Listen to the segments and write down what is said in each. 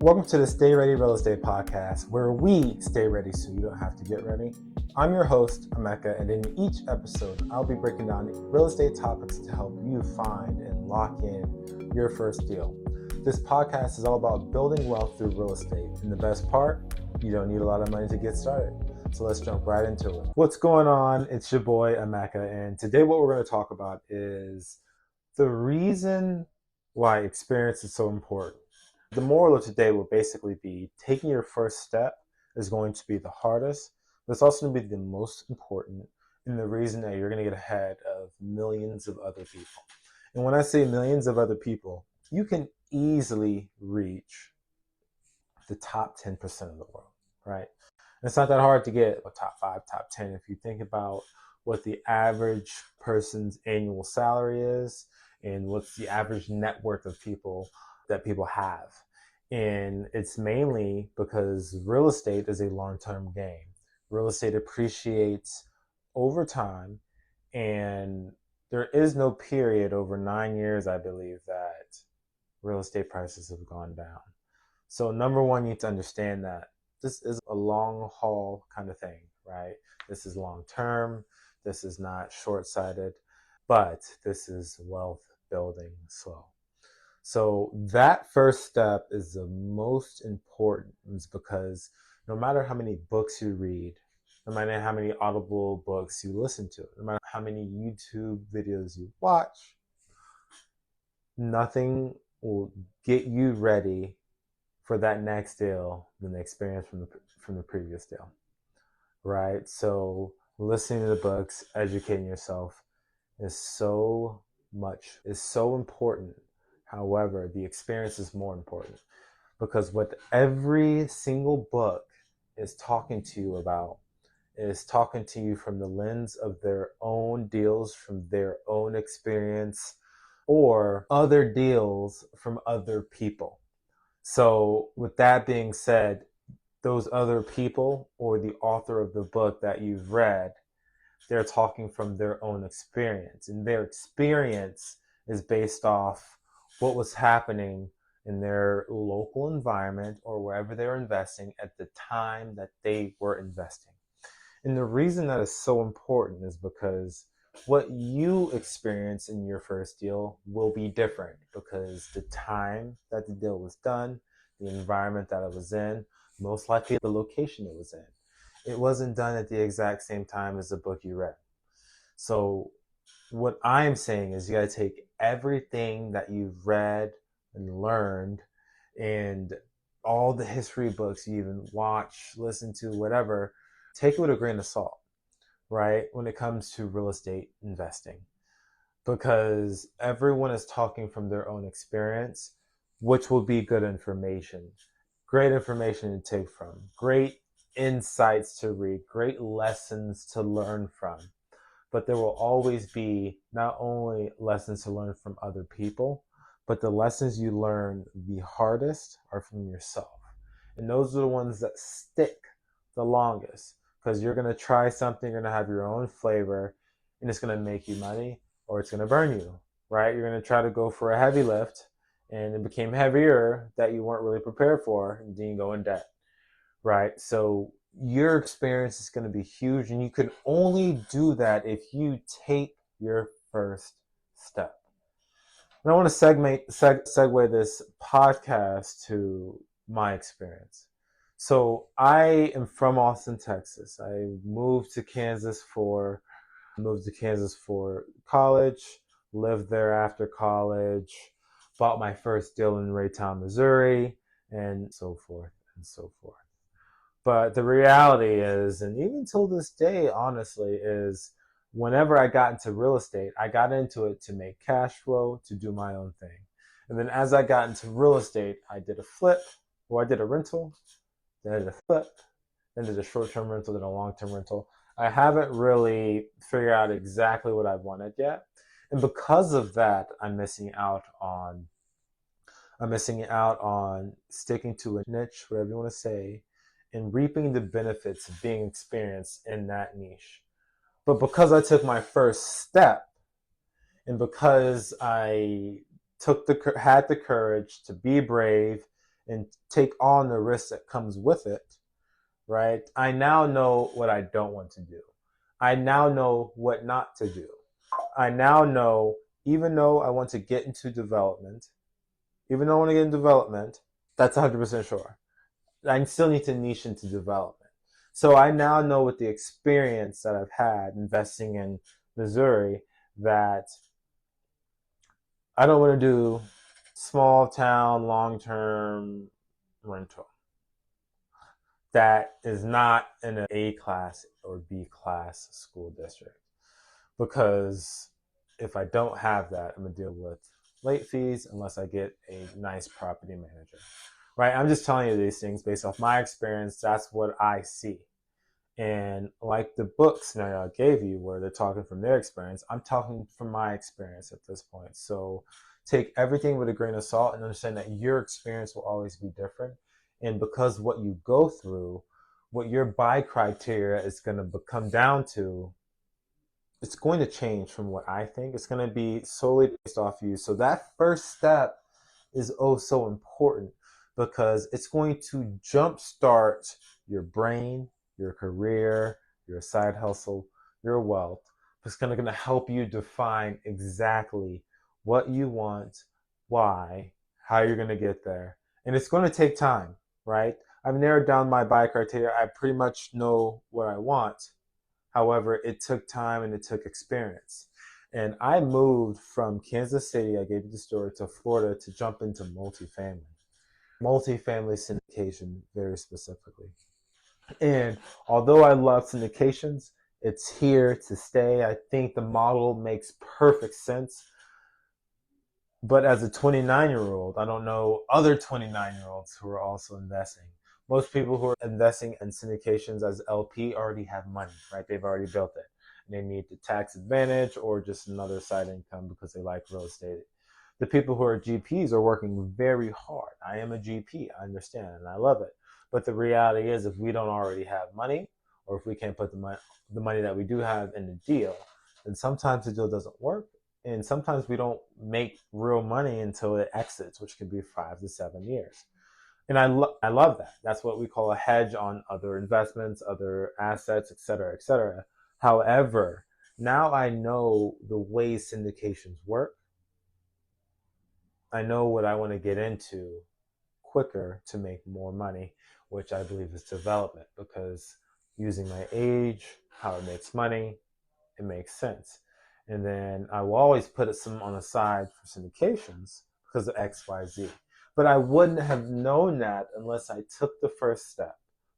Welcome to the Stay Ready Real Estate Podcast, where we stay ready so you don't have to get ready. I'm your host, Emeka, and in each episode, I'll be breaking down real estate topics to help you find and lock in your first deal. This podcast is all about building wealth through real estate, and the best part, you don't need a lot of money to get started. So let's jump right into it. What's going on? It's your boy, Emeka, and today what we're going to talk about is the reason why experience is so important. The moral of today will basically be taking your first step is going to be the hardest, but it's also going to be the most important, and the reason that you're going to get ahead of millions of other people. And when I say millions of other people, you can easily reach the top 10% of the world, right? And it's not that hard to get a top 5, top 10. If you think about what the average person's annual salary is and what's the average net worth of people that people have. And it's mainly because real estate is a long-term game. Real estate appreciates over time, and there is no period over 9 years, I believe, that real estate prices have gone down. So number one, you need to understand that this is a long haul kind of thing, right? This is long-term. This is not short-sighted, but this is wealth building slow. So that first step is the most important, because no matter how many books you read, no matter how many audible books you listen to, no matter how many YouTube videos you watch, nothing will get you ready for that next deal than the experience from the previous deal, right? So listening to the books, educating yourself is so important. However, the experience is more important, because what every single book is talking to you about is talking to you from the lens of their own deals, from their own experience, or other deals from other people. So with that being said, those other people or the author of the book that you've read, they're talking from their own experience, and their experience is based off what was happening in their local environment or wherever they were investing at the time that they were investing. And the reason that is so important is because what you experience in your first deal will be different, because the time that the deal was done, the environment that it was in, most likely the location it was in. It wasn't done at the exact same time as the book you read. So what I'm saying is you got to take everything that you've read and learned and all the history books you even watch, listen to, whatever, take it with a grain of salt, right? When it comes to real estate investing, because everyone is talking from their own experience, which will be good information, great information to take from, great insights to read, great lessons to learn from. But there will always be not only lessons to learn from other people, but the lessons you learn the hardest are from yourself. And those are the ones that stick the longest, because you're going to try something, you're going to have your own flavor, and it's going to make you money or it's going to burn you, right? You're going to try to go for a heavy lift, and it became heavier that you weren't really prepared for, and then you go in debt, right? So your experience is going to be huge, and you can only do that if you take your first step. And I want to segue this podcast to my experience. So I am from Austin, Texas. I moved to Kansas for college, lived there after college, bought my first deal in Raytown, Missouri, and so forth and so forth. But the reality is, and even till this day, honestly, is whenever I got into real estate, I got into it to make cash flow, to do my own thing. And then as I got into real estate, I did a flip, or I did a rental, then I did a flip, then did a short-term rental, then a long-term rental. I haven't really figured out exactly what I wanted yet. And because of that, I'm missing out on sticking to a niche, whatever you want to say, and reaping the benefits of being experienced in that niche. But because I took my first step, and because I had the courage to be brave and take on the risk that comes with it, right? I now know what I don't want to do. I now know what not to do. I now know, even though I want to get into development, that's 100% sure. I still need to niche into development. So I now know with the experience that I've had investing in Missouri that I don't want to do small town, long-term rental that is not in an A class or B class school district. Because if I don't have that, I'm going to deal with late fees unless I get a nice property manager. Right? I'm just telling you these things based off my experience. That's what I see. And like the book scenario I gave you where they're talking from their experience, I'm talking from my experience at this point. So take everything with a grain of salt and understand that your experience will always be different. And because what you go through, what your buy criteria is going to come down to, it's going to change from what I think. It's going to be solely based off you. So that first step is oh so important because it's going to jumpstart your brain, your career, your side hustle, your wealth. It's going to help you define exactly what you want, why, how you're going to get there. And it's going to take time, right? I've narrowed down my buy criteria. I pretty much know what I want. However, it took time and it took experience. And I moved from Kansas City, I gave you the story, to Florida to jump into multifamily syndication very specifically. And although I love syndications, it's here to stay. I think the model makes perfect sense. But as a 29-year-old, I don't know other 29-year-olds who are also investing. Most people who are investing in syndications as LP already have money, right? They've already built it. And they need the tax advantage or just another side income because they like real estate. The people who are GPs are working very hard. I am a GP, I understand, and I love it. But the reality is if we don't already have money or if we can't put the money that we do have in the deal, then sometimes the deal doesn't work. And sometimes we don't make real money until it exits, which could be 5 to 7 years. And I love that. That's what we call a hedge on other investments, other assets, et cetera, et cetera. However, now I know the way syndications work. I know what I want to get into quicker to make more money, which I believe is development, because using my age, how it makes money, it makes sense. And then I will always put some on the side for syndications because of X, Y, Z. But I wouldn't have known that unless I took the first step,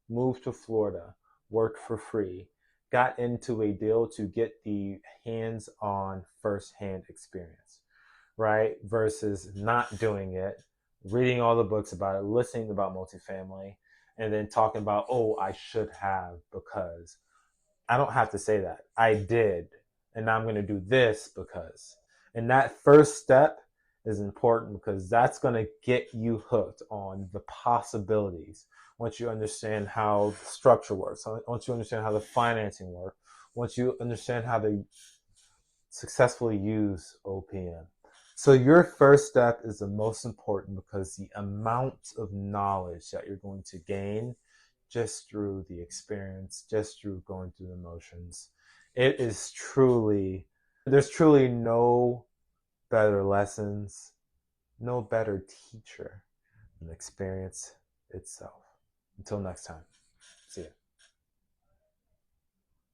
moved to Florida, worked for free, got into a deal to get the hands-on first-hand experience, right? Versus not doing it, reading all the books about it, listening about multifamily, and then talking about, oh, I should have because. I don't have to say that. I did. And now I'm going to do this because. And that first step is important because that's going to get you hooked on the possibilities. Once you understand how the structure works, once you understand how the financing works, once you understand how to successfully use OPM. So your first step is the most important because the amount of knowledge that you're going to gain just through the experience, just through going through the motions, there's truly no better lessons, no better teacher than experience itself. Until next time, see ya.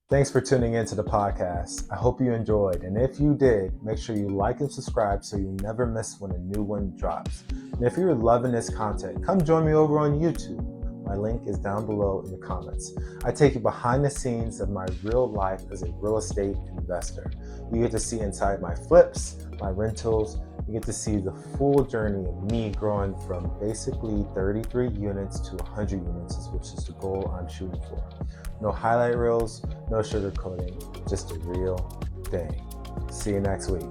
Thanks for tuning into the podcast. I hope you enjoyed. And if you did, make sure you like and subscribe so you never miss when a new one drops. And if you're loving this content, come join me over on YouTube. My link is down below in the comments. I take you behind the scenes of my real life as a real estate investor. You get to see inside my flips, my rentals. You get to see the full journey of me growing from basically 33 units to 100 units, which is the goal I'm shooting for. No highlight reels, no sugarcoating, just a real thing. See you next week.